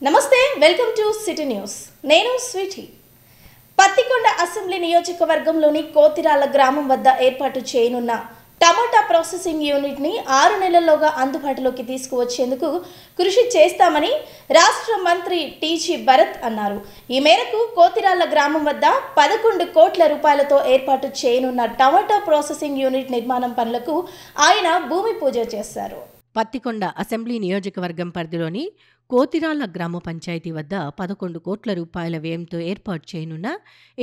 నమస్తే welcome to city news నేను Sweety Pattikonda assembly నియోజకవర్గంలోని కోతిరాల గ్రామం వద్ద ఏర్పాటు చేయనున్న టమాటా ప్రాసెసింగ్ యూనిట్ ని 6 నెలల్లోగా అందుబాటులోకి తీసుకువచ్చేందుకు కృషి చేస్తామని రాష్ట్ర మంత్రి టీజీ భరత్ అన్నారు. ఈ మేరకు కోతిరాల గ్రామం వద్ద 11 కోట్ల రూపాయలతో ఏర్పాటు చేయనున్న టమాటా ప్రాసెసింగ్ యూనిట్ నిర్మాణం పనులకు ఆయన భూమి పూజ చేశారు. పత్తికొండ అసెంబ్లీ నియోజకవర్గం పరిధిలోని కోతిరాల గ్రామ పంచాయతీ వద్ద 11 కోట్ల రూపాయల వ్యయంతో ఏర్పాటు చేయనున్న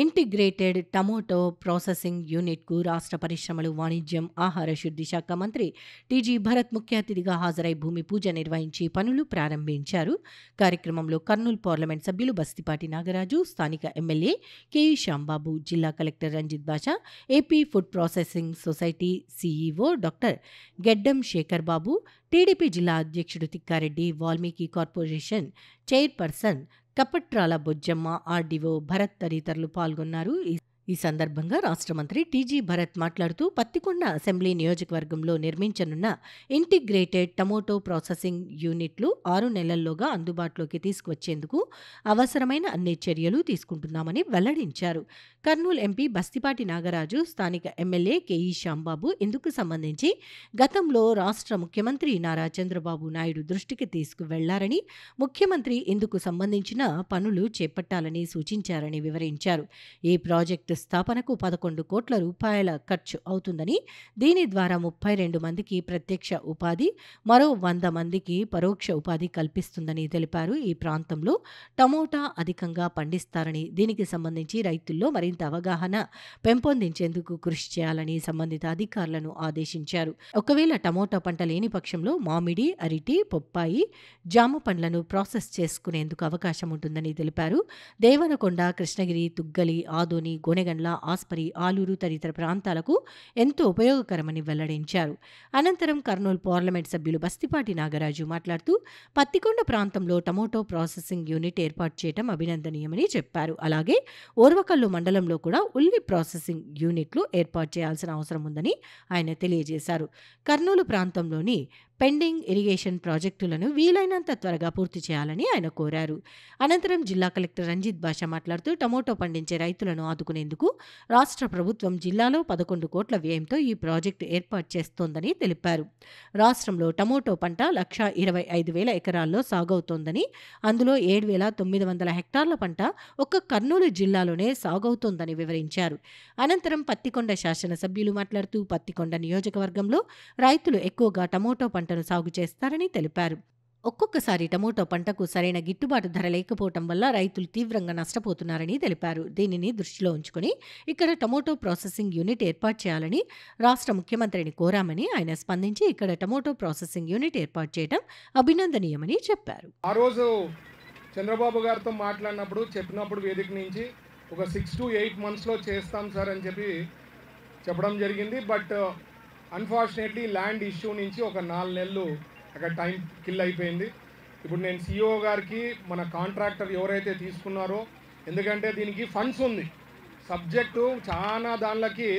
ఇంటిగ్రేటెడ్ టమోటో ప్రాసెసింగ్ యూనిట్కు రాష్ట్ర పరిశ్రమలు, వాణిజ్యం, ఆహార శుద్ధి శాఖ మంత్రి టీజీ భరత్ ముఖ్య అతిథిగా హాజరై భూమి పూజ నిర్వహించి పనులు ప్రారంభించారు. కార్యక్రమంలో కర్నూలు పార్లమెంట్ సభ్యులు బస్తిపాటి నాగరాజు, స్థానిక ఎమ్మెల్యే కేఈ శ్యాంబాబు, జిల్లా collector Ranjith Basha, AP food processing society CEO doctor Geddam Sekhar Babu, TDP జిల్లా అధ్యక్షుడు Tikkareddy, Valmiki corporation chairperson Kapatrala Bojjamma, RDO Bharat తదితరులు పాల్గొన్నారు. ఈ సందర్భంగా రాష్ట్ర మంత్రి టీజీ భరత్ మాట్లాడుతూ పత్తికొండ అసెంబ్లీ నియోజకవర్గంలో నిర్మించనున్న ఇంటిగ్రేటెడ్ టమోటో ప్రాసెసింగ్ యూనిట్లు 6 నెలల్లోగా అందుబాటులోకి తీసుకువచ్చేందుకు అవసరమైన అన్ని చర్యలు తీసుకుంటున్నామని వెల్లడించారు. కర్నూలు ఎంపీ బస్తిపాటి నాగరాజు, స్థానిక ఎమ్మెల్యే కేఈ శ్యాంబాబు ఇందుకు సంబంధించి గతంలో రాష్ట్ర ముఖ్యమంత్రి నారా చంద్రబాబు నాయుడు దృష్టికి తీసుకువెళ్లారని, ముఖ్యమంత్రి ఇందుకు సంబంధించిన పనులు చేపట్టాలని సూచించారని వివరించారు. ఈ ప్రాజెక్టు స్థాపనకు 11 కోట్ల రూపాయల ఖర్చు అవుతుందని, దీని ద్వారా 32 మందికి ప్రత్యక్ష ఉపాధి, మరో 100 మందికి పరోక్ష ఉపాధి కల్పిస్తుందని తెలిపారు. ఈ ప్రాంతంలో టమోటా అధికంగా పండిస్తారని, దీనికి సంబంధించి రైతుల్లో మరింత అవగాహన పెంపొందించేందుకు కృషి చేయాలని సంబంధిత అధికారులను ఆదేశించారు. ఒకవేళ టమోటా పంట లేని పక్షంలో మామిడి, అరటి, పొప్పాయి, జామ పండ్లను ప్రాసెస్ చేసుకునేందుకు అవకాశం ఉంటుందని తెలిపారు. దేవనకొండ, కృష్ణగిరి, తుగ్గలి, ఆదోని, గోనెగండ్ల, ఆస్పరి, ఆలూరు తదితర ప్రాంతాలకు ఎంతో ఉపయోగకరమని వెల్లడించారు. అనంతరం కర్నూలు పార్లమెంట్ సభ్యులు బస్తిపాటి నాగరాజు మాట్లాడుతూ పత్తికొండ ప్రాంతంలో టమోటో ప్రాసెసింగ్ యూనిట్ ఏర్పాటు చేయడం అభినందనీయమని చెప్పారు. అలాగే ఓర్వకల్లు మండలంలో కూడా ఉల్లి ప్రాసెసింగ్ యూనిట్లు ఏర్పాటు చేయాల్సిన అవసరం ఉందని ఆయన తెలియజేశారు. కర్నూలు ప్రాంతంలోని పెండింగ్ ఇరిగేషన్ ప్రాజెక్టులను వీలైనంత త్వరగా పూర్తి చేయాలని ఆయన కోరారు. అనంతరం జిల్లా కలెక్టర్ రంజిత్ బాషా మాట్లాడుతూ టమోటో పండించే రైతులను ఆదుకునేందుకు రాష్ట్ర ప్రభుత్వం జిల్లాలో 11 కోట్ల వ్యయంతో ఈ ప్రాజెక్టు ఏర్పాటు చేస్తోందని తెలిపారు. రాష్ట్రంలో టమోటో పంట 1,25,000 ఎకరాల్లో సాగవుతోందని, అందులో 7,900 హెక్టార్ల పంట ఒక్క కర్నూలు జిల్లాలోనే సాగవుతోందని వివరించారు. అనంతరం పత్తికొండ శాసనసభ్యులు మాట్లాడుతూ పత్తికొండ నియోజకవర్గంలో రైతులు ఎక్కువగా టమోటో పంటను సాగు చేస్తారని తెలిపారు. ఒక్కొక్కసారి టమోటో పంటకు సరైన గిట్టుబాటు ధర లేకపోవటం వల్ల రైతులు తీవ్రంగా నష్టపోతున్నారని తెలిపారు. దీనిని దృష్టిలో ఉంచుకుని ఇక్కడ టమోటో ప్రాసెసింగ్ యూనిట్ ఏర్పాటు చేయాలని రాష్ట్ర ముఖ్యమంత్రిని కోరామని, ఆయన స్పందించి ఇక్కడ టమోటో ప్రాసెసింగ్ యూనిట్ ఏర్పాటు చేయడం అభినందనీయమని చెప్పారు. ఆ రోజు చంద్రబాబు గారితో మాట్లాడినప్పుడు చెప్పినప్పుడు వేదిక నుంచి ఒక 6 to 8 monthsలో చేస్తాం సార్ అని చెప్పడం జరిగింది. బట్ అన్ఫార్చునేట్లీ ల్యాండ్ ఇష్యూ నుంచి ఒక 4 నెలలు అక్కడ టైం కిల్ అయిపోయింది. ఇప్పుడు నేను సిఇఓ గారికి, మన కాంట్రాక్టర్ ఎవరైతే తీసుకున్నారో, ఎందుకంటే దీనికి ఫండ్స్ ఉంది, సబ్జెక్టు చాలా దానిలకి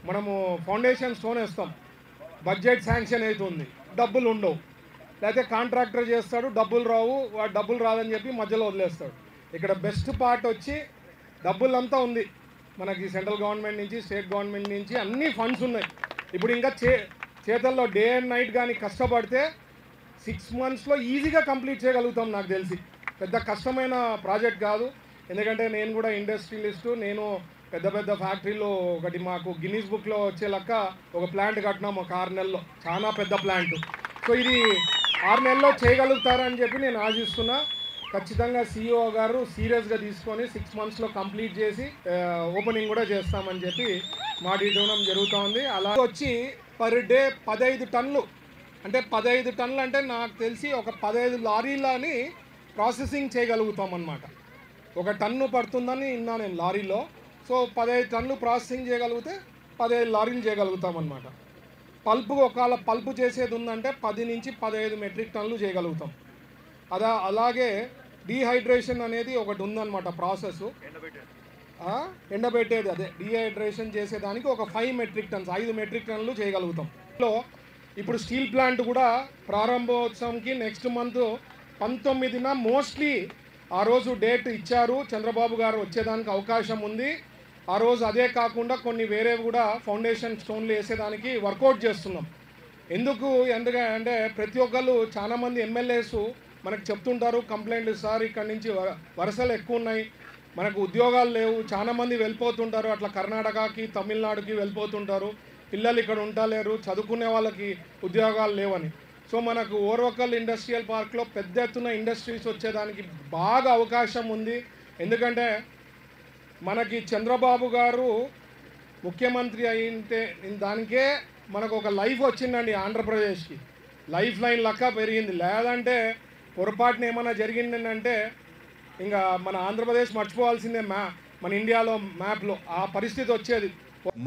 మనము ఫౌండేషన్ స్టోన్ వేస్తాం, బడ్జెట్ శాంక్షన్ అవుతుంది, డబ్బులు ఉండవు, లేకపోతే కాంట్రాక్టర్ చేస్తాడు, డబ్బులు రావు, వాడు డబ్బులు రాదని చెప్పి మధ్యలో వదిలేస్తాడు. ఇక్కడ బెస్ట్ పార్ట్ వచ్చి డబ్బులంతా ఉంది మనకి, సెంట్రల్ గవర్నమెంట్ నుంచి, స్టేట్ గవర్నమెంట్ నుంచి అన్ని ఫండ్స్ ఉన్నాయి. ఇప్పుడు ఇంకా చేతల్లో డే అండ్ నైట్ కానీ కష్టపడితే 6 monthsలో ఈజీగా కంప్లీట్ చేయగలుగుతాం. నాకు తెలిసి పెద్ద కష్టమైన ప్రాజెక్ట్ కాదు, ఎందుకంటే నేను కూడా ఇండస్ట్రియలిస్టు. నేను పెద్ద ఫ్యాక్టరీలో ఒకటి మాకు గిన్నీస్ బుక్లో వచ్చే లెక్క ఒక ప్లాంట్ కట్టినాం ఒక 6 నెలల్లో, చాలా పెద్ద ప్లాంట్. సో ఇది 6 నెలల్లో చేయగలుగుతారని చెప్పి నేను ఆశిస్తున్నా. ఖచ్చితంగా సిఇఓ గారు సీరియస్గా తీసుకొని 6 monthsలో కంప్లీట్ చేసి ఓపెనింగ్ కూడా చేస్తామని చెప్పి మాట ఇవ్వడం జరుగుతూ ఉంది. అలా వచ్చి పర్ డే 15 టన్నులు, అంటే 15 టన్నులు అంటే నాకు తెలిసి ఒక 15 లారీలని ప్రాసెసింగ్ చేయగలుగుతాం అన్నమాట. ఒక టన్ను పడుతుందని విన్నా నేను లారీలో. సో 15 టన్నులు ప్రాసెసింగ్ చేయగలిగితే 15 లారీలు చేయగలుగుతాం అన్నమాట. ఒకవేళ పల్పు చేసేది ఉందంటే 10 నుంచి 15 మెట్రిక్ టన్నులు చేయగలుగుతాం. అలాగే డీహైడ్రేషన్ అనేది ఒకటి ఉందన్నమాట ప్రాసెస్, ఎండబెట్టేది, అదే డీహైడ్రేషన్ చేసేదానికి ఒక 5 మెట్రిక్ టన్స్ 5 మెట్రిక్ టన్నులు చేయగలుగుతాం. ఇప్పుడు స్టీల్ ప్లాంట్ కూడా ప్రారంభోత్సవంకి నెక్స్ట్ మంత్ 19న మోస్ట్లీ ఆ రోజు డేట్ ఇచ్చారు. చంద్రబాబు గారు వచ్చేదానికి అవకాశం ఉంది. ఆ రోజు అదే కాకుండా కొన్ని వేరే కూడా ఫౌండేషన్ స్టోన్లు వేసేదానికి వర్కౌట్ చేస్తున్నాం. ఎందుకంటే ప్రతి ఒక్కళ్ళు చాలామంది ఎమ్మెల్యేస్ మనకు చెప్తుంటారు కంప్లైంట్లు, సార్ ఇక్కడి నుంచి వరుసలు ఎక్కువ ఉన్నాయి, మనకు ఉద్యోగాలు లేవు, చాలామంది వెళ్ళిపోతుంటారు, అట్లా కర్ణాటకకి తమిళనాడుకి వెళ్ళిపోతుంటారు, పిల్లలు ఇక్కడ ఉండలేరు, చదువుకునే వాళ్ళకి ఉద్యోగాలు లేవని. సో మనకు ఓర్వకల్ ఇండస్ట్రియల్ పార్క్లో పెద్ద ఎత్తున ఇండస్ట్రీస్ వచ్చేదానికి బాగా అవకాశం ఉంది. ఎందుకంటే మనకి చంద్రబాబు గారు ముఖ్యమంత్రి అయితే దానికే మనకు ఒక లైఫ్ వచ్చిందండి. ఆంధ్రప్రదేశ్కి లైఫ్ లైన్ లెక్క పెరిగింది. లేదంటే పొరపాటున ఏమైనా జరిగిందంటే ఇంకా మన ఆంధ్రప్రదేశ్ మర్చిపోవాల్సిందే మన ఇండియాలో మ్యాప్లో ఆ పరిస్థితి వచ్చేది.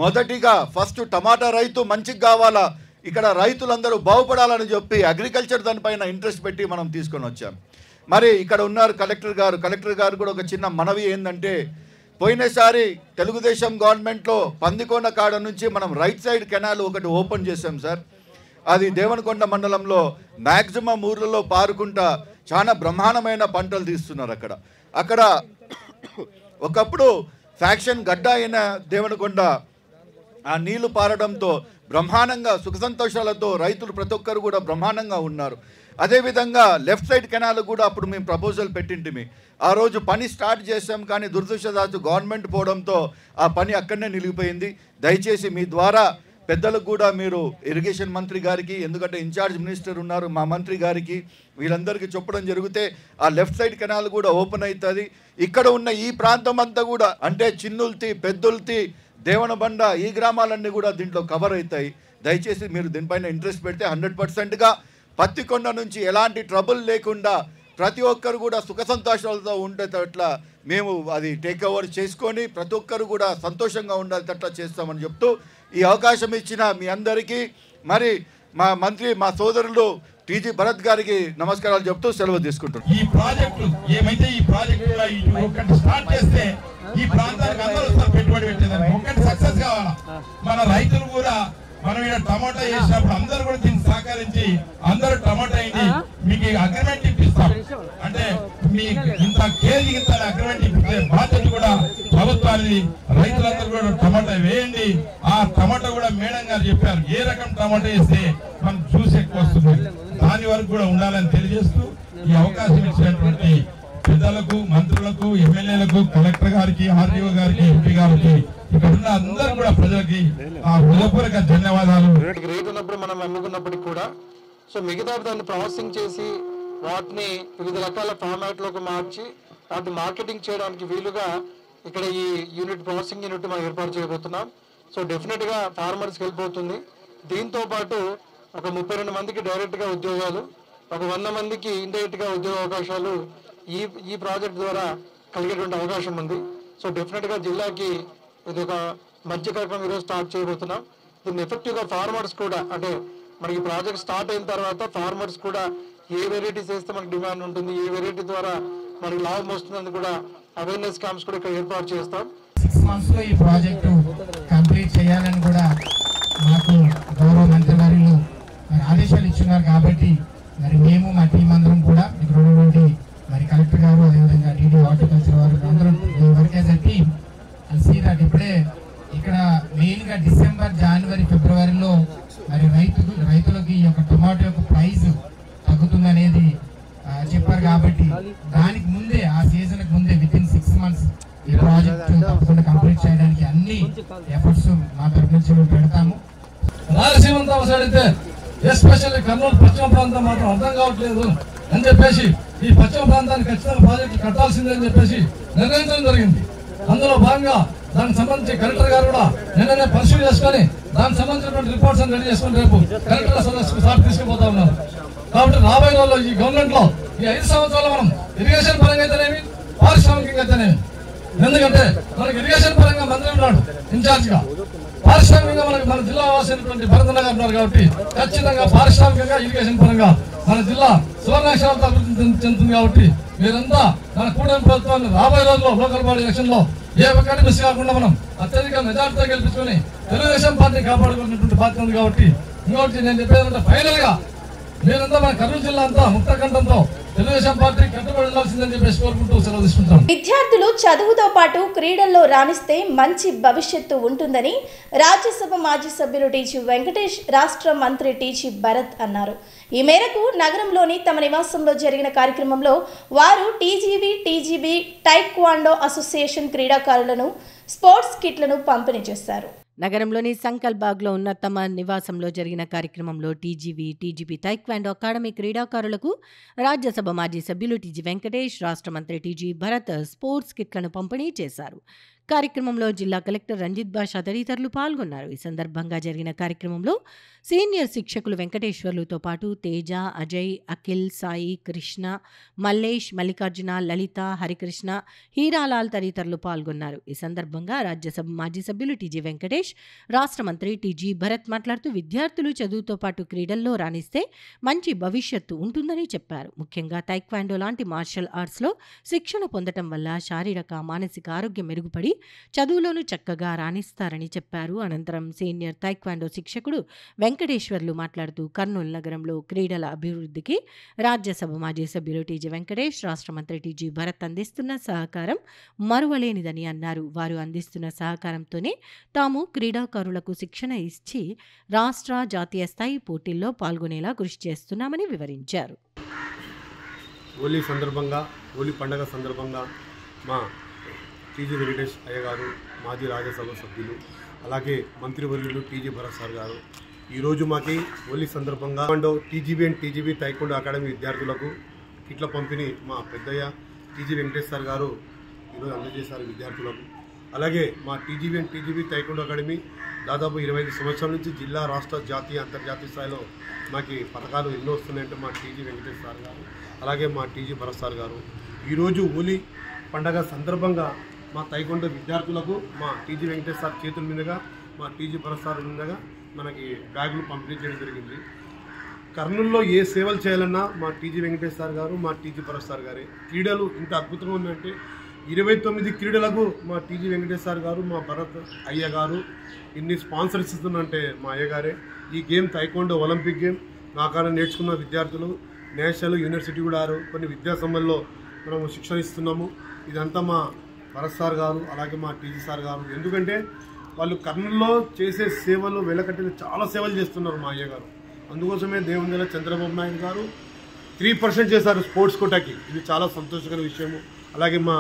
మొదటిగా ఫస్ట్ టమాటా రైతు మంచిగా కావాలా, ఇక్కడ రైతులందరూ బాగుపడాలని చెప్పి అగ్రికల్చర్ దానిపైన ఇంట్రెస్ట్ పెట్టి మనం తీసుకొని వచ్చాం. మరి ఇక్కడ ఉన్నారు కలెక్టర్ గారు కూడా ఒక చిన్న మనవి ఏంటంటే, పోయినసారి తెలుగుదేశం గవర్నమెంట్లో పందికొండ కాడ నుంచి మనం రైట్ సైడ్ కెనాల్ ఒకటి ఓపెన్ చేసాం సార్. అది దేవనకొండ మండలంలో మ్యాక్సిమం ఊర్లలో పారుకుంటా చాలా బ్రహ్మాండమైన పంటలు తీస్తున్నారు. అక్కడ ఒకప్పుడు ఫ్యాక్షన్ గడ్డ అయిన దేవనకొండ ఆ నీళ్లు పారడంతో బ్రహ్మాండంగా సుఖ సంతోషాలతో రైతులు ప్రతి ఒక్కరు కూడా బ్రహ్మాండంగా ఉన్నారు. అదేవిధంగా లెఫ్ట్ సైడ్ కెనాల్ కూడా అప్పుడు మేము ప్రపోజల్ పెట్టింటిమి. ఆ రోజు పని స్టార్ట్ చేసాం, కానీ దురదృష్టవశాత్తు గవర్నమెంట్ పోవడంతో ఆ పని అక్కడనే నిలిగిపోయింది. దయచేసి మీ ద్వారా పెద్దలకు కూడా మీరు ఇరిగేషన్ మంత్రి గారికి, ఎందుకంటే ఇన్ఛార్జ్ మినిస్టర్ ఉన్నారు, మా మంత్రి గారికి, వీళ్ళందరికీ చెప్పడం జరిగితే ఆ లెఫ్ట్ సైడ్ కెనాల్ కూడా ఓపెన్ అవుతుంది. ఇక్కడ ఉన్న ఈ ప్రాంతం అంతా కూడా అంటే చిన్నుల్తి, పెద్దుల్తి, దేవనబండ ఈ గ్రామాలన్నీ కూడా దీంట్లో కవర్ అవుతాయి. దయచేసి మీరు దీనిపైన ఇంట్రెస్ట్ పెడితే 100%గా పత్తికొండ నుంచి ఎలాంటి ట్రబుల్ లేకుండా ప్రతి ఒక్కరు కూడా సుఖ సంతోషాలతో ఉండేటట్లా మేము అది టేక్ ఓవర్ చేసుకొని ప్రతి ఒక్కరు కూడా సంతోషంగా ఉండేటట్లా చేస్తామని చెప్తూ ఈ అవకాశం ఇచ్చిన మీ అందరికీ మరి మా మంత్రి మా సోదరులు టీజీ భరత్ గారికి నమస్కారాలు చెప్తూ సెలవు తీసుకుంటున్నాం. ఈ ప్రాజెక్టు ఏమైతే ఈ ప్రాజెక్టు ఒకటి స్టార్ట్ చేస్తే ఈ ప్రాంతానికి అందరూ పెట్టుబడి పెట్టేదాన్ని ఒకటి సక్సెస్ కావాలా. మన రైతులు కూడా మనం ఇక్కడ టమాటా వేసినప్పుడు అందరూ కూడా దీన్ని సహకరించి అందరూ టమాటా అయింది మీకు అగ్రిమెంట్ ఇప్పిస్తాం అంటే మీ ఇంత కేజీ ఇంత అగ్రిమెంట్ ఇప్పించే బాధ్యత కూడా ప్రభుత్వాన్ని. రైతులందరూ కూడా టమాటా వేయండి. ఆ టమాటా కూడా మేడం గారు చెప్పారు ఏ రకం టమాటా వేస్తే మనం జ్యూస్ ఎక్కువ వస్తుంది, దాని వరకు కూడా ఉండాలని తెలియజేస్తూ ఈ అవకాశం ఇచ్చినటువంటి పెద్దలకు, మంత్రులకు, ఎమ్మెల్యేలకు, కలెక్టర్ గారికి, ఆర్డీఓ గారికి, ఎంపీ గారికి, ఇక్కడ ఉన్న అందరూ కూడా ప్రజలకి ఆ హృదయపూర్వక ధన్యవాదాలు. రేట్ ఉన్నప్పుడు మనం అమ్ముకున్నప్పటికి కూడా సో మిగతా దాన్ని ప్రాసెసింగ్ చేసి వాటిని వివిధ రకాల ఫార్మాట్లోకి మార్చి వాటిని మార్కెటింగ్ చేయడానికి వీలుగా ఇక్కడ ఈ యూనిట్ ప్రాసెసింగ్ యూనిట్ మనం ఏర్పాటు చేయబోతున్నాం. సో డెఫినెట్గా ఫార్మర్స్కి హెల్ప్ అవుతుంది. దీంతో పాటు ఒక 32 మందికి డైరెక్ట్గా ఉద్యోగాలు, ఒక 100 మందికి ఇండైరెక్ట్గా ఉద్యోగ అవకాశాలు ఈ ప్రాజెక్ట్ ద్వారా కలిగేటువంటి అవకాశం ఉంది. సో డెఫినెట్గా జిల్లాకి ఇది ఒక మధ్య కార్యక్రమం ఈరోజు స్టార్ట్ చేయబోతున్నాం. దీన్ని ఎఫెక్టివ్గా ఫార్మర్స్ కూడా అంటే మనకి ప్రాజెక్ట్ స్టార్ట్ అయిన తర్వాత ఫార్మర్స్ కూడా ఏ వెరైటీస్ వేస్తే మనకి డిమాండ్ ఉంటుంది, ఏ వెరైటీ ద్వారా మనకి లాభం వస్తుందని కూడా అవేర్నెస్ క్యాంప్స్ కూడా ఇక్కడ ఏర్పాటు చేస్తాం. 6 months లో ఈ ప్రాజెక్టు కంప్లీట్ చేయాలని కూడా మాకు గౌరవ మంత్రివర్యులు ఆదేశాలు ఇచ్చినారు. కాబట్టి మరి మేము మా టీం అందరం కూడా ఇక్కడ ఉన్నటువంటి మరి కలెక్టర్ గారు, అదేవిధంగా డీడీ హార్టికల్చర్ వారు అందరం work as a team and see that ఇప్పుడే ఇక్కడ మెయిన్గా డిసెంబర్, జనవరి, ఫిబ్రవరిలో మరి రైతులకి ఈ యొక్క టొమాటో యొక్క ప్రైస్ తగ్గుతుందనేది చెప్పారు. కాబట్టి దానికి ముందే ఆ సీజన్కి ముందే వితిన్ 6 months ఈ ప్రాజెక్ట్ తప్పకుండా కంప్లీట్ చేయడానికి అన్ని ఎఫర్ట్స్ మా తరఫు నుంచి మేము పెడతాము. రాయలసీమంతా అవసరమైతే ఎస్పెషల్లీ కర్నూలు పశ్చిమ ప్రాంతం మాత్రం అర్థం కావట్లేదు అని చెప్పేసి ఈ పశ్చిమ ప్రాంతానికి ఖచ్చితంగా ప్రాజెక్టు కట్టాల్సిందే అని చెప్పేసి నిర్ణయించడం జరిగింది. అందులో భాగంగా దానికి సంబంధించి కలెక్టర్ గారు కూడా నిన్ననే పరిశీలన చేసుకొని దానికి సంబంధించినటువంటి రిపోర్ట్స్ రెడీ చేసుకొని రేపు కలెక్టర్ సదస్సుకు సార్ తీసుకుపోతా ఉన్నారు. కాబట్టి రాబోయే రోజుల్లో ఈ గవర్నమెంట్ లో ఈ 5 సంవత్సరాలు మనం ఇరిగేషన్ పరంగా అయితేనేమి, పారిశ్రామికంగా అయితేనేమి, ఎందుకంటే మనకి ఇరిగేషన్ పరంగా మంత్రి ఉన్నాడు ఇన్ఛార్జ్ గా, పారిశ్రామికంగా మనకి మన జిల్లా వాసినటువంటి భరతన్న గారు ఉన్నారు. కాబట్టి ఖచ్చితంగా పారిశ్రామికంగా ఇరిగేషన్ పరంగా మన జిల్లా సువర్ణాక్షరాలతో అభివృద్ధి చెందుతుంది. కాబట్టి మీరంతా మన కూటమి ప్రభుత్వాన్ని రాబోయే రోజుల్లో లోకల్ బాడీ ఎలక్షన్ లో ఏ ఒక్కటి మిస్ కాకుండా మనం అత్యధిక మెజార్టీతో గెలిపించుకొని తెలుగుదేశం పార్టీని కాపాడుకున్నటువంటి బాధ్యత ఉంది. కాబట్టి ఇంకొకటి నేను చెప్పేదంటే ఫైనల్ గా మీరంతా మన కర్నూలు జిల్లా అంతా ముక్త కంఠంతో తెలుగుదేశం పార్టీ కట్టుబడి ఉండాల్సిందని చెప్పేసి కోరుకుంటూ సెలవు తీసుకుంటాం. విద్యార్థులు చదువుతో పాటు క్రీడల్లో రాణిస్తే మంచి భవిష్యత్తు ఉంటుందని రాజ్యసభ మాజీ సభ్యులు టీజీ వెంకటేష్, రాష్ట్ర మంత్రి టీజీ భరత్ అన్నారు. ఈ మేరకు నగరంలోని తమ నివాసంలో జరిగిన కార్యక్రమంలో వారు టీజీబీ టైక్వాండో అసోసియేషన్ క్రీడాకారులను స్పోర్ట్స్ కిట్లను పంపిణీ చేశారు. నగరంలోని సంకల్బాగ్లో ఉన్న తమ నివాసంలో జరిగిన కార్యక్రమంలో టీజీబీ టైక్వాండో అకాడమీ క్రీడాకారులకు రాజ్యసభ మాజీ సభ్యులు టీజీ వెంకటేష్, రాష్ట్ర మంత్రి టీజీ భరత్ స్పోర్ట్స్ కిట్లను పంపిణీ చేశారు. కార్యక్రమంలో జిల్లా కలెక్టర్ రంజిత్ బాషా తదితరులు పాల్గొన్నారు. ఈ సందర్భంగా జరిగిన కార్యక్రమంలో సీనియర్ శిక్షకులు వెంకటేశ్వర్లుతో పాటు తేజ, అజయ్, అఖిల్, సాయి, కృష్ణ, మల్లేష్, మల్లికార్జున, లలిత, హరికృష్ణ, హీరాలాల్ తదితరులు పాల్గొన్నారు. ఈ సందర్భంగా రాజ్యసభ మాజీ సభ్యులు టీజీ వెంకటేష్, రాష్ట్ర మంత్రి టీజీ భరత్ మాట్లాడుతూ విద్యార్థులు చదువుతో పాటు క్రీడల్లో రాణిస్తే మంచి భవిష్యత్తు ఉంటుందని చెప్పారు. ముఖ్యంగా టైక్వాండో లాంటి మార్షల్ ఆర్ట్స్లో శిక్షణ పొందటం వల్ల శారీరక, మానసిక ఆరోగ్యం మెరుగుపడి చదువులోనూ చక్కగా రాణిస్తారని చెప్పారు. అనంతరం సీనియర్ టైక్వాండో శిక్షకుడు వెంకటేశ్వర్లు మాట్లాడుతూ కర్నూలు నగరంలో క్రీడల అభివృద్ధికి రాజ్యసభ మాజీ సభ్యులు టీజీ వెంకటేష్, రాష్ట్ర మంత్రి టీజీ భరత్ అందిస్తున్న సహకారం మరువలేనిదని అన్నారు. వారు అందిస్తున్న సహకారంతోనే తాము క్రీడాకారులకు శిక్షణ ఇచ్చి రాష్ట్ర, జాతీయ స్థాయి పోటీల్లో పాల్గొనేలా కృషి చేస్తున్నామని వివరించారు. హోలీ పండగ సందర్భంగా మా టీజీ వెంకటేష్ అయ్య గారు, మాజీ రాజ్యసభ సభ్యులు, అలాగే మంత్రివర్యులు టీజీ భరత్ సార్ గారు ఈరోజు మాకి హోలీ సందర్భంగా టీజీబీ టైక్వాండో అకాడమీ విద్యార్థులకు కిట్ల పంపిణీ మా పెద్దయ్య టీజీ వెంకటేష్ సార్ గారు ఈరోజు అందజేశారు విద్యార్థులకు. అలాగే మా టీజీబీ టైక్వాండో అకాడమీ దాదాపు 25 సంవత్సరాల నుంచి జిల్లా, రాష్ట్ర, జాతీయ, అంతర్జాతీయ స్థాయిలో మాకు పథకాలు ఎన్నో వస్తున్నాయంటే మా టీజీ వెంకటేష్ సార్ గారు, అలాగే మా టీజీ భరత్ సార్ గారు ఈరోజు హోలీ పండగ సందర్భంగా మా టైక్వాండో విద్యార్థులకు మా టీజీ వెంకటేష్ సార్ చేతుల మీదుగా, మా టీజీ భరత్ సార్ మీదుగా మనకి బ్యాగులు పంపిణీ చేయడం జరిగింది. కర్నూలులో ఏ సేవలు చేయాలన్నా మా టీజీ వెంకటేష్ సార్ గారు, మా టీజీ భరత్ సార్ గారే. క్రీడలు ఇంత అద్భుతంగా ఉందంటే 29 క్రీడలకు మా టీజీ వెంకటేష్ సార్ గారు, మా భరత్ అయ్య గారు ఇన్ని స్పాన్సర్స్ ఇస్తుందంటే మా అయ్య గారే. ఈ గేమ్ టైక్వాండో ఒలింపిక్ గేమ్ నా కారణం నేర్చుకున్న విద్యార్థులు నేషనల్, యూనివర్సిటీ కూడా కొన్ని విద్యాసంస్థల్లో మనము శిక్షణ ఇస్తున్నాము. ఇదంతా మా భరత్ సార్ గారు, అలాగే మా టీజీ సార్ గారు. ఎందుకంటే వాళ్ళు కర్నూలులో చేసే సేవలు వెలకట్టిన చాలా సేవలు చేస్తున్నారు మా అయ్య గారు. అందుకోసమే దేవుని చంద్రబాబు నాయుడు గారు 3% చేశారు స్పోర్ట్స్ కోటాకి. ఇది చాలా సంతోషకర విషయము. అలాగే మా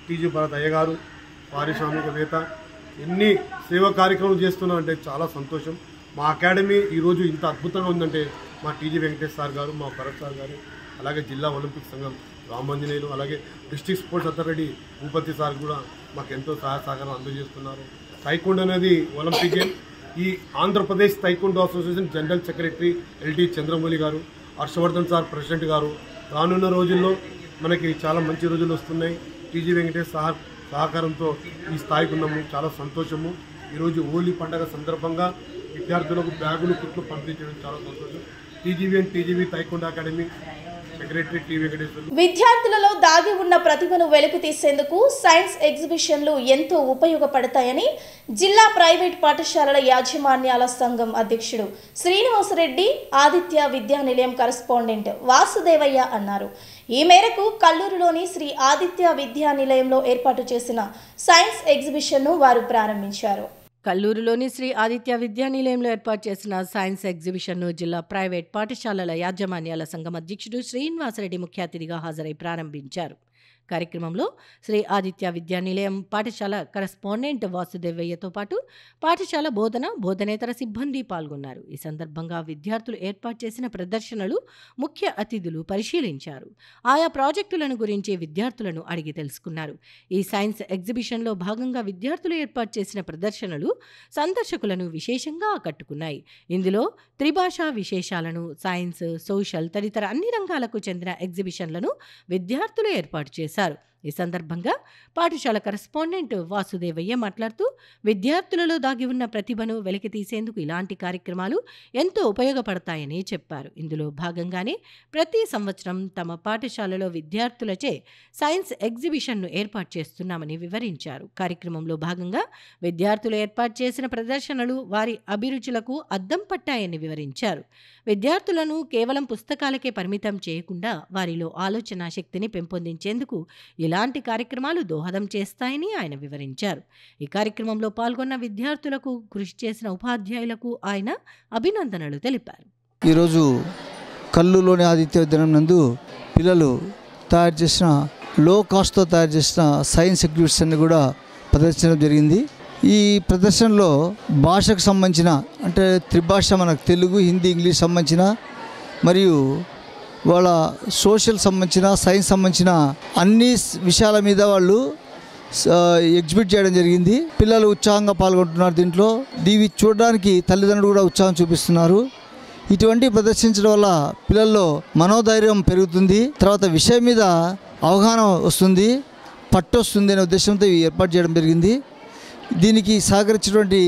టీజీ భరత్ అయ్య గారు పారిశ్రామికవేత్త, ఎన్ని సేవా కార్యక్రమాలు చేస్తున్నారంటే చాలా సంతోషం. మా అకాడమీ ఈరోజు ఇంత అద్భుతంగా ఉందంటే మా టీజీ వెంకటేష్ సార్ గారు, మా భరత్ సార్ గారు, అలాగే జిల్లా ఒలింపిక్ సంఘం రామాంజనేయులు, అలాగే district sports authority Bhupathi sir కూడా మాకు ఎంతో సహాయ సహకారం అందజేస్తున్నారు. టైక్వాండో అనేది ఒలింపిక్ గేమ్. ఈ Andhra Pradesh taekwondo association general secretary LT Chandramouli గారు, హర్షవర్ధన్ సార్ ప్రెసిడెంట్ గారు. రానున్న రోజుల్లో మనకి చాలా మంచి రోజులు వస్తున్నాయి. టీజీ వెంకటేష్ సార్ సహకారంతో ఈ స్థాయికి ఉన్నాము. చాలా సంతోషము. ఈరోజు హోలీ పండగ సందర్భంగా విద్యార్థులకు బ్యాగులు, కిట్లు పంపిణీ చేయడం చాలా సంతోషం. TGB taekwondo academy secretary T Venkateswara. విద్యార్థులలో దాగి ఉన్న ప్రతిభను వెలుగు తీసేందుకు సైన్స్ ఎగ్జిబిషన్లు ఎంతో ఉపయోగపడతాయని జిల్లా ప్రైవేట్ పాఠశాలల యాజమాన్యాల సంఘం అధ్యక్షుడు శ్రీనివాసరెడ్డి, ఆదిత్య విద్యానిలయం కరెస్పాండెంట్ వాసుదేవయ్య అన్నారు. ఈ మేరకు కల్లూరులోని శ్రీ ఆదిత్య విద్యానిలయంలో ఏర్పాటు చేసిన సైన్స్ ఎగ్జిబిషన్ను వారు ప్రారంభించారు. కల్లూరులోని శ్రీ ఆదిత్య విద్యానిలయంలో ఏర్పాటు చేసిన సైన్స్ ఎగ్జిబిషన్ను జిల్లా ప్రైవేట్ పాఠశాలల యాజమాన్యాల సంఘం అధ్యక్షుడు శ్రీనివాసరెడ్డి ముఖ్య అతిథిగా హాజరై ప్రారంభించారు. కార్యక్రమంలో శ్రీ ఆదిత్య విద్యానిలయం పాఠశాల కరెస్పాండెంట్ వాసుదేవయ్యతో పాటు పాఠశాల బోధనేతర సిబ్బంది పాల్గొన్నారు. ఈ సందర్భంగా విద్యార్థులు ఏర్పాటు చేసిన ప్రదర్శనలు ముఖ్య అతిథులు పరిశీలించారు. ఆయా ప్రాజెక్టులను గురించి విద్యార్థులను అడిగి తెలుసుకున్నారు. ఈ సైన్స్ ఎగ్జిబిషన్లో భాగంగా విద్యార్థులు ఏర్పాటు చేసిన ప్రదర్శనలు సందర్శకులను విశేషంగా ఆకట్టుకున్నాయి. ఇందులో త్రిభాషా విశేషాలను, సైన్స్, సోషల్ తదితర అన్ని రంగాలకు చెందిన ఎగ్జిబిషన్లను విద్యార్థులు ఏర్పాటు చేశారు. ఈ సందర్భంగా పాఠశాల కరెస్పాండెంట్ వాసుదేవయ్య మాట్లాడుతూ విద్యార్థులలో దాగి ఉన్న ప్రతిభను వెలికి తీసేందుకు ఇలాంటి కార్యక్రమాలు ఎంతో ఉపయోగపడతాయని చెప్పారు. ఇందులో భాగంగానే ప్రతి సంవత్సరం తమ పాఠశాలలో విద్యార్థులచే సైన్స్ ఎగ్జిబిషన్ను ఏర్పాటు చేస్తున్నామని వివరించారు. కార్యక్రమంలో భాగంగా విద్యార్థులు ఏర్పాటు చేసిన ప్రదర్శనలు వారి అభిరుచులకు అద్దం పట్టాయని వివరించారు. విద్యార్థులను కేవలం పుస్తకాలకే పరిమితం చేయకుండా వారిలో ఆలోచన శక్తిని పెంపొందించేందుకు ఇలాంటి కార్యక్రమాలు దోహదం చేస్తాయని ఆయన వివరించారు. ఈ కార్యక్రమంలో పాల్గొన్న విద్యార్థులకు కృషి చేసిన ఉపాధ్యాయులకు ఆయన అభినందనలు తెలిపారు. ఈరోజు కల్లూరులోని ఆదిత్య విద్యాలయం నందు పిల్లలు తయారు చేసిన లో కాస్ట్తో తయారు చేసిన సైన్స్ ఎగ్జిబిషన్ కూడా ప్రదర్శించడం జరిగింది. ఈ ప్రదర్శనలో భాషకు సంబంధించిన అంటే త్రిభాష మనకు తెలుగు, హిందీ, ఇంగ్లీష్ సంబంధించిన మరియు వాళ్ళ సోషల్ సంబంధించిన సైన్స్ సంబంధించిన అన్ని విషయాల మీద వాళ్ళు ఎగ్జిబిట్ చేయడం జరిగింది. పిల్లలు ఉత్సాహంగా పాల్గొంటున్నారు. దీంట్లో దీవి చూడడానికి తల్లిదండ్రులు కూడా ఉత్సాహం చూపిస్తున్నారు. ఇటువంటి ప్రదర్శించడం వల్ల పిల్లల్లో మనోధైర్యం పెరుగుతుంది, తర్వాత విషయం మీద అవగాహన వస్తుంది, పట్టు వస్తుంది అనే ఉద్దేశంతో ఇవి ఏర్పాటు చేయడం జరిగింది. దీనికి సహకరించినటువంటి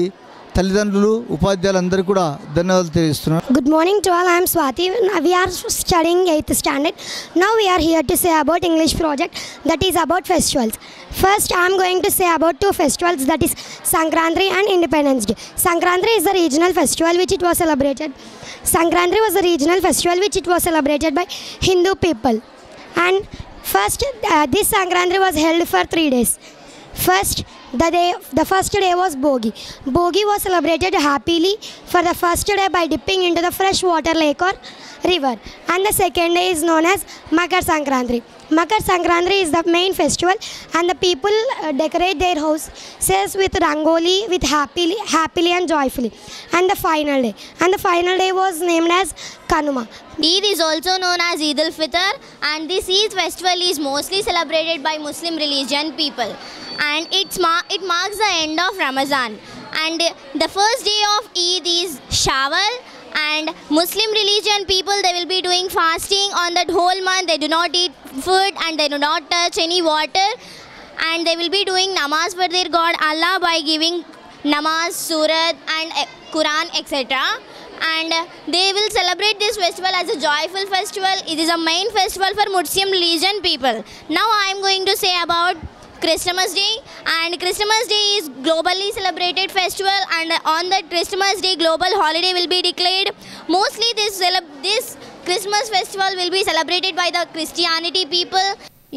తల్లిదండ్రులు ఉపాధ్యాయులందరూ కూడా ధన్యవాదాలు తెలియజేస్తున్నారు. Good morning to all. I am Swati. We are studying 8th standard. Now we are here to say about English project that is about festivals. First I am going to say about two festivals, that is Sankranti and Independence Day. Sankranti is the regional festival which it was celebrated. Sankranti was the regional festival which it was celebrated by Hindu people. And first this Sankranti was held for 3 days. The first day was Bogi. Bogi was celebrated happily for the first day by dipping into the fresh water lake or river. And the second day is known as Makar Sankranti. Makar Sankranti is the main festival and the people decorate their houses with rangoli with happily and joyfully. And the final day was named as Kanuma. Eid is also known as Eid al-Fitr, and this Eid festival is mostly celebrated by Muslim religion people, and it marks the end of Ramadan. And the first day of Eid is Shawwal, and Muslim religion people, they will be doing fasting on that whole month. They do not eat food and they do not touch any water, and they will be doing namaz for their God Allah by giving namaz, surat and Quran, etc. And they will celebrate this festival as a joyful festival. It is a main festival for Muslim religion people. Now I am going to say about Christmas Day, and Christmas Day is globally celebrated festival, and on that Christmas Day global holiday will be declared. Mostly this Christmas festival will be celebrated by the Christianity people.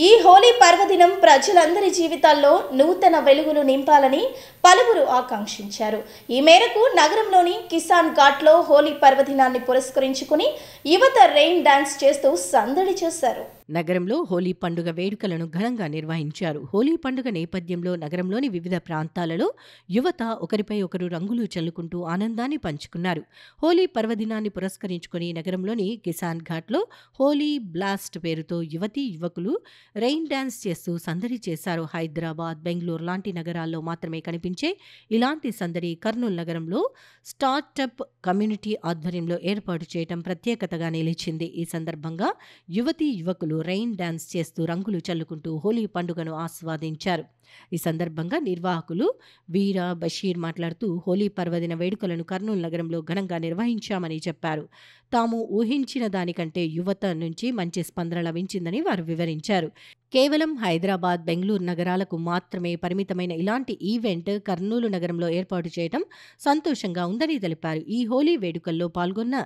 ఈ హోలీ పర్వదినం ప్రజలందరి జీవితాల్లో నూతన వెలుగులు నింపాలని పలువురు ఆకాంక్షించారు. ఈ మేరకు నగరంలోని కిసాన్ ఘాట్లో హోలీ పర్వదినాన్ని పురస్కరించుకుని యువత రెయిన్ డాన్స్ చేస్తూ సందడి చేశారు. నగరంలో హోలీ పండుగ వేడుకలను ఘనంగా నిర్వహించారు. హోలీ పండుగ నేపథ్యంలో నగరంలోని వివిధ ప్రాంతాలలో యువత ఒకరిపై ఒకరు రంగులు చల్లుకుంటూ ఆనందాన్ని పంచుకున్నారు. హోలీ పర్వదినాన్ని పురస్కరించుకుని నగరంలోని కిసాన్ ఘాట్లో హోలీ బ్లాస్ట్ పేరుతో యువకులు రెయిన్ డాన్స్ చేస్తూ సందడి చేశారు. హైదరాబాద్, బెంగళూరు లాంటి నగరాల్లో మాత్రమే కనిపించే ఇలాంటి సందడి కర్నూలు నగరంలో స్టార్టప్ కమ్యూనిటీ ఆధ్వర్యంలో ఏర్పాటు చేయడం ప్రత్యేకతగా నిలిచింది. ఈ సందర్భంగా యువకులు రెయిన్ డాన్స్ చేస్తూ రంగులు చల్లుకుంటూ హోలీ పండుగను ఆస్వాదించారు. ఈ సందర్భంగా నిర్వాహకులు వీరా బషీర్ మాట్లాడుతూ హోలీ పర్వదిన వేడుకలను కర్నూలు నగరంలో ఘనంగా నిర్వహించామని చెప్పారు. తాము ఊహించిన దానికంటే యువత నుంచి మంచి స్పందన లభించిందని వారు వివరించారు. కేవలం హైదరాబాద్, బెంగళూరు నగరాలకు మాత్రమే పరిమితమైన ఇలాంటి ఈవెంట్ కర్నూలు నగరంలో ఏర్పాటు చేయడం సంతోషంగా ఉందని తెలిపారు. ఈ హోలీ వేడుకల్లో పాల్గొన్న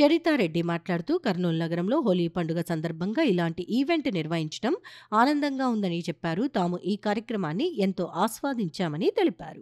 చరితారెడ్డి మాట్లాడుతూ కర్నూలు నగరంలో హోలీ పండుగ సందర్భంగా ఇలాంటి ఈవెంట్ నిర్వహించడం ఆనందంగా ఉందని చెప్పారు. తాము ఈ కార్యక్రమాన్ని ఎంతో ఆస్వాదించామని తెలిపారు.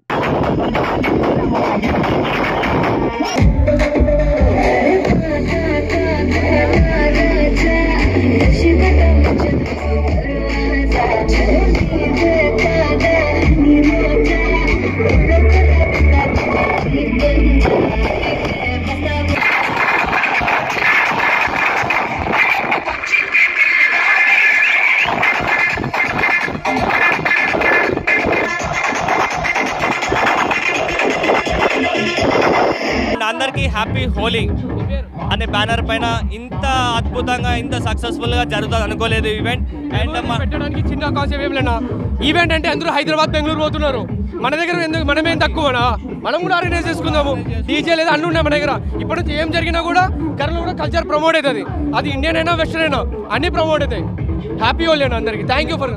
అందరికీ హ్యాపీ హోలీ అనే బ్యానర్ పైన ఇంత అద్భుతంగా ఇంత సక్సెస్ఫుల్గా జరుగుతుంది అనుకోలేదు ఈవెంట్. పెట్టడానికి చిన్న కాన్సెప్ట్ ఏం లేనా ఈవెంట్ అంటే అందరూ హైదరాబాద్ బెంగళూరు పోతున్నారు మన దగ్గర ఎందుకు మనమేం తక్కువనా మనం కూడా ఆర్గనైజ్ చేసుకుందాము డీజే లేదా అన్నీ ఉన్నాయి మన దగ్గర ఇప్పటి నుంచి ఏం జరిగినా కూడా కర్నూలు కూడా కల్చర్ ప్రమోట్ అవుతుంది అది ఇండియన్ అయినా వెస్టర్న్ అయినా అన్నీ ప్రమోట్ అవుతాయి హ్యాపీ హోలీ అండి అందరికీ థ్యాంక్ యూ ఫర్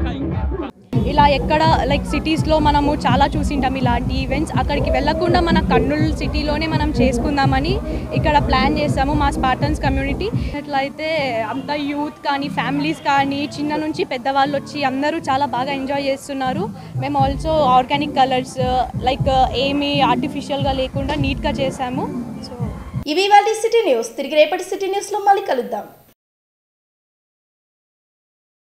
ఇలా ఎక్కడ లైక్ సిటీస్లో మనము చాలా చూసింటాం ఇలాంటి ఈవెంట్స్ అక్కడికి వెళ్ళకుండా మన కర్నూలు సిటీలోనే మనం చేసుకుందామని ఇక్కడ ప్లాన్ చేస్తాము మా స్పార్టన్స్ కమ్యూనిటీ ఎట్లయితే అంత యూత్ కానీ ఫ్యామిలీస్ కానీ చిన్న నుంచి పెద్దవాళ్ళు వచ్చి అందరూ చాలా బాగా ఎంజాయ్ చేస్తున్నారు మేము ఆల్సో ఆర్గానిక్ కలర్స్ లైక్ ఏమీ ఆర్టిఫిషియల్గా లేకుండా నీట్గా చేసాము. సో ఇవి ఇవాళ సిటీ న్యూస్. తిరిగి రేపటి సిటీ న్యూస్లో మళ్ళీ కలుద్దాం.